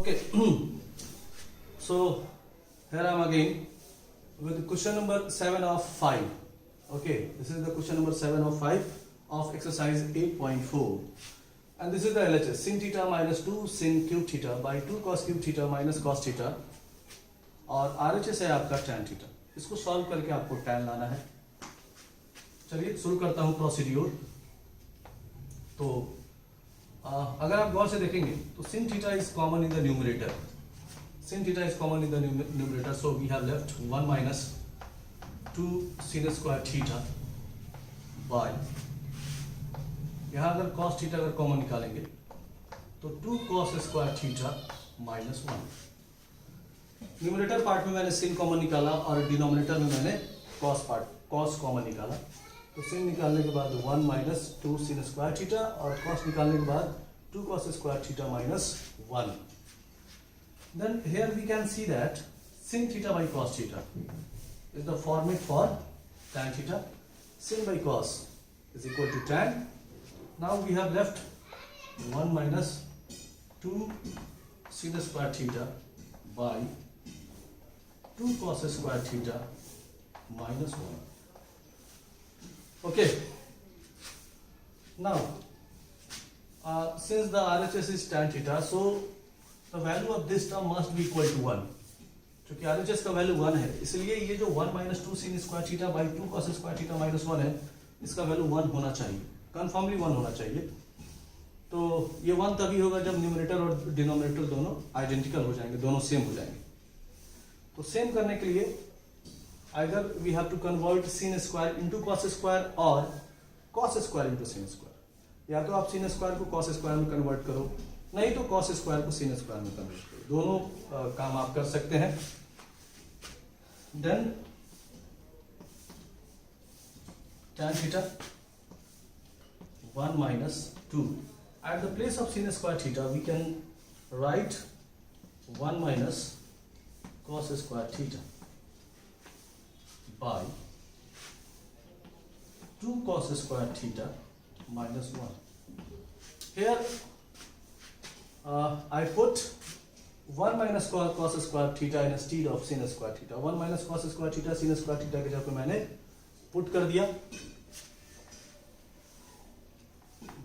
Okay, so here I am again with question number 7 of 5. Okay, this is the question number 7 of 5 of exercise 8.4, and this is the LHS sin theta minus 2 sin cube theta by 2 cos cube theta minus cos theta, और RHS है आपका tan theta. इसको solve करके आपको tan लाना है. चलिए शुरू करता हूँ प्रोसीड्यूर. तो अगर आप गौर से देखेंगे तो sin theta is common in the numerator. Sin theta is common in the numerator, so we have left 1 minus 2 sin square theta by, यहाँ अगर cos theta अगर कॉमन निकालेंगे तो 2 cos square theta minus 1. Numerator part में मैंने sin common निकाला और denominator में मैंने cos कॉमन निकाला. तो sin निकालने के बाद 1 minus 2 sin square theta और cos निकालने के बाद 2 cos square theta minus 1. Then here we can see that sin theta by cos theta is the format for tan theta. Sin by cos is equal to tan. Now we have left 1 minus 2 sin square theta by 2 cos square theta minus 1. Okay. Now, since the RHS is tan theta, so the value of this term must be equal to 1. क्योंकि RHS का value 1 है, इसलिए ये जो 1 minus 2 sin square theta by 2 cos square theta minus 1 है, इसका value 1 होना चाहिए, कन्फर्मली 1 होना चाहिए. तो ये 1 तभी होगा जब न्यूमरेटर और डिनोमिनेटर दोनों आइडेंटिकल हो जाएंगे, दोनों सेम हो जाएंगे. तो सेम करने के लिए either we have to convert sin square into cos square or cos square into sin square. या तो आप sin square को cos square में कन्वर्ट करो, नहीं तो cos square को sin square में कन्वर्ट करो. दोनों काम आप कर सकते हैं. Then tan theta 1 minus 2. At the place of sin square theta we can write 1 minus cos square theta by 2 cos square theta minus 1. Here I put 1 minus cos square theta instead of sin square theta. 1 minus cos square theta sin square theta के जगह पे मैंने put कर दिया.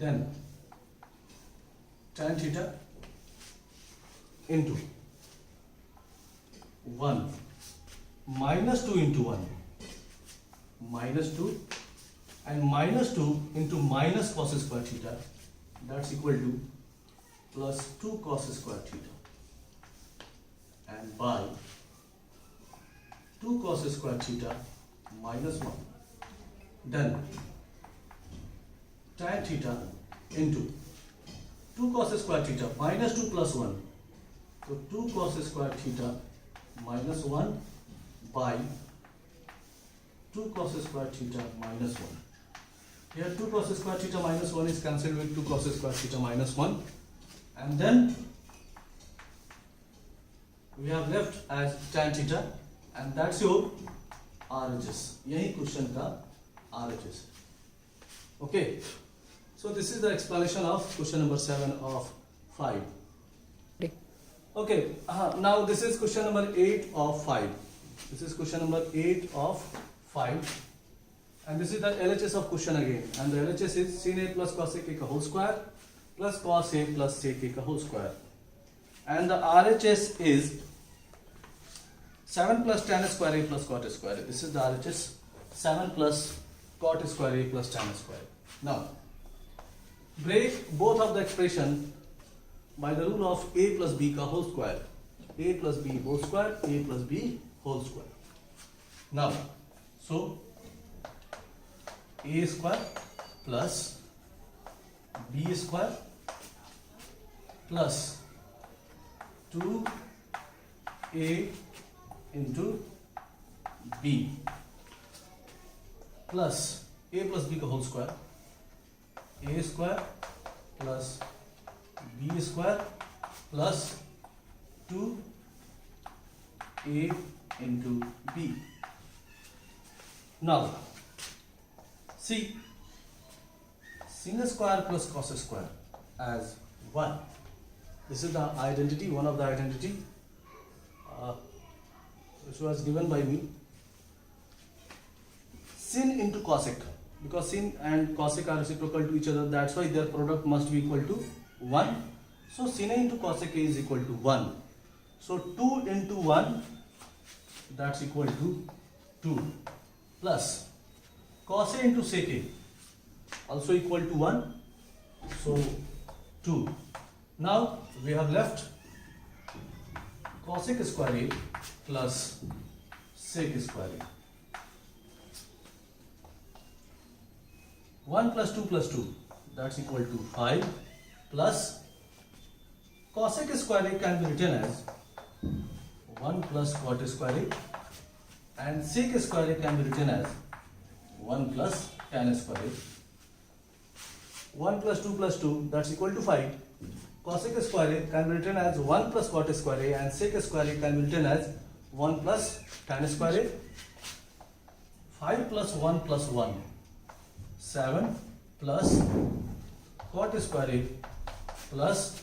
Then tan theta into 1 minus 2 into 1 minus 2 and minus 2 into minus cos square theta, that's equal to plus 2 cos square theta, and by 2 cos square theta minus 1. Then tan theta into 2 cos square theta minus 2 plus 1, so 2 cos square theta minus 1 by 2 cos square theta minus 1. Here 2 cos square theta minus 1 is cancelled with 2 cos square theta minus 1, and then we have left as tan theta, and that's your RHS. यही question का RHS. Okay, so this is the explanation of question number 7 of 5. Okay, now this is question number 8 of 5. This is question number 8 of 5, and this is the LHS of question again, and the LHS is sin a plus cos a whole square plus cos a plus sec a whole square, and the RHS is 7 plus tan square a plus cot square a. This is the RHS, 7 plus cot square a plus tan square a. Now break both of the expression by the rule of a plus b का whole square, a plus b whole square, a plus b whole square. Now, so a square plus b square plus 2a into b plus a plus b का whole square, a square plus b square plus 2a into b. Now see sin square plus cos square as 1 This is the identity, one of the identity which was given by me. Sin into cosec, because sin and cosec are reciprocal to each other, that's why their product must be equal to 1. So sin A into cosec A is equal to 1. So 2 into 1, that's equal to 2, plus cos A into sec A also equal to 1. So 2. Now we have left cosec square A plus sec square A. 1 plus 2 plus 2, that's equal to 5, plus cosec square A can be written as 1 plus cot square A, and sec square A can be written as 1 plus tan square A. 1 plus 2 plus 2, that's equal to 5. Cosec square A can be written as 1 plus cot square A, and sec square A can be written as 1 plus tan square A. 5 plus 1 plus 1, 7, plus cot square A plus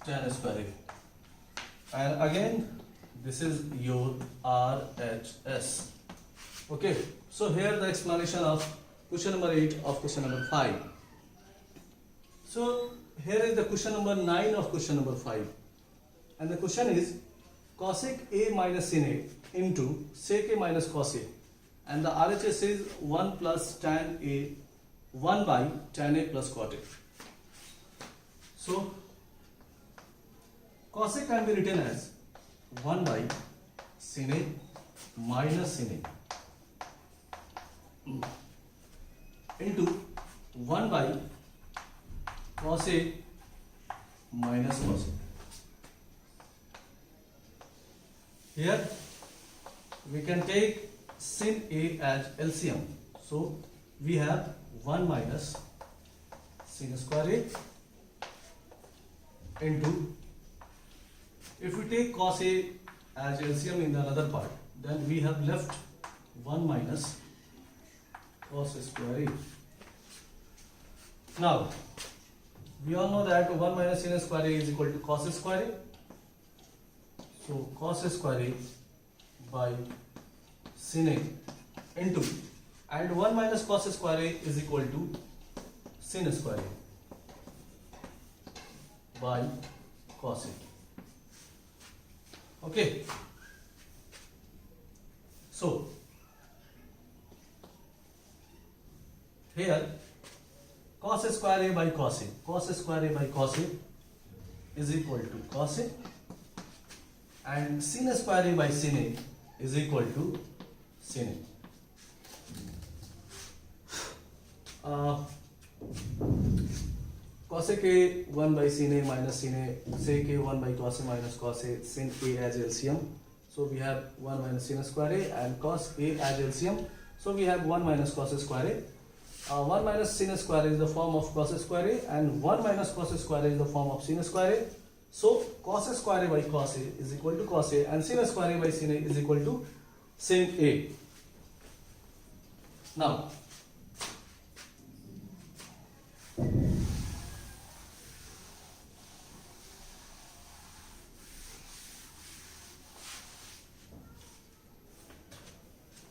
tan square A. And again, this is your RHS. Okay, so here the explanation of question number 8 of question number 5. So here is the question number 9 of question number 5. And the question is cosec A minus sin A into sec A minus cos A. And the RHS is 1 plus tan A, 1 by tan A plus cot A. So cosec can be written as 1 by sin A minus sin A into 1 by cos A minus cos A. Here we can take sin A as LCM. So we have 1 minus sin square A into, if we take cos A as LCM in the another part, then we have left 1 minus cos square A. Now, we all know that 1 minus sin square A is equal to cos square A. So cos square A by sin A into, and 1 minus cos square A is equal to sin square A by cos A. Okay. So here cos square A by cos A, cos square A by cos A is equal to cos A, and sin square A by sin A is equal to sin A. Cosec A 1 by sin A minus sin A, sec A 1 by cos A minus cos A, sin A as LCM. So we have 1 minus sin square A, and cos A as LCM. So we have 1 minus cos square A. 1 minus sin square is the form of cos square A, and 1 minus cos square is the form of sin square A. So cos square A by cos A is equal to cos A, and sin square A by sin A is equal to sin A. Now,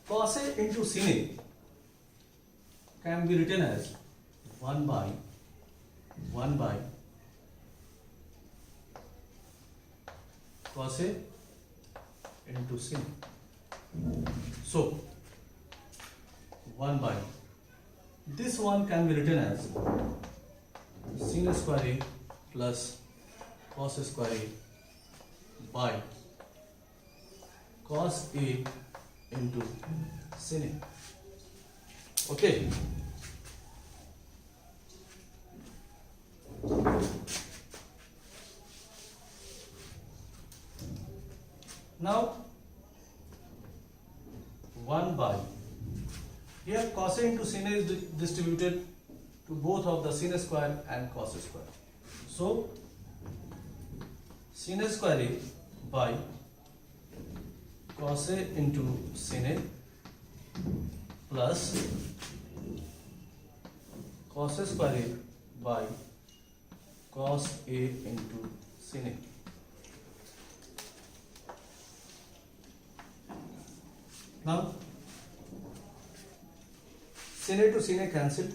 cos A into sin A can be written as 1 by cos A into sin. So 1 by, this one can be written as sin square A plus cos square A by cos A into sin A. Okay. Now 1 by, here cos A into sin A is distributed to both of the sin square and cos square. So sin square A by cos A into sin A plus cos square A by cos A into sin A. Now sin A to sin A cancel,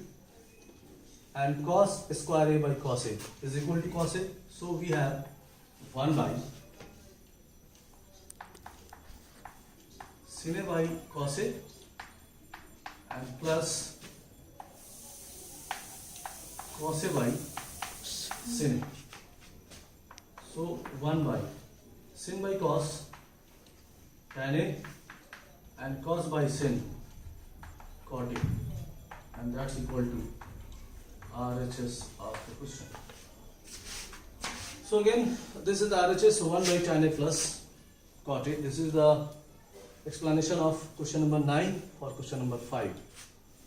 and cos square A by cos A is equal to cos A. So we have 1 by sin A by cos A and plus cos A by sin A. So 1 by sin by cos tan A and cos by sin cot A, and that's equal to RHS of the question. So again, this is the RHS 1 by tan A plus cot A. This is the explanation of question number 9 for question number 5.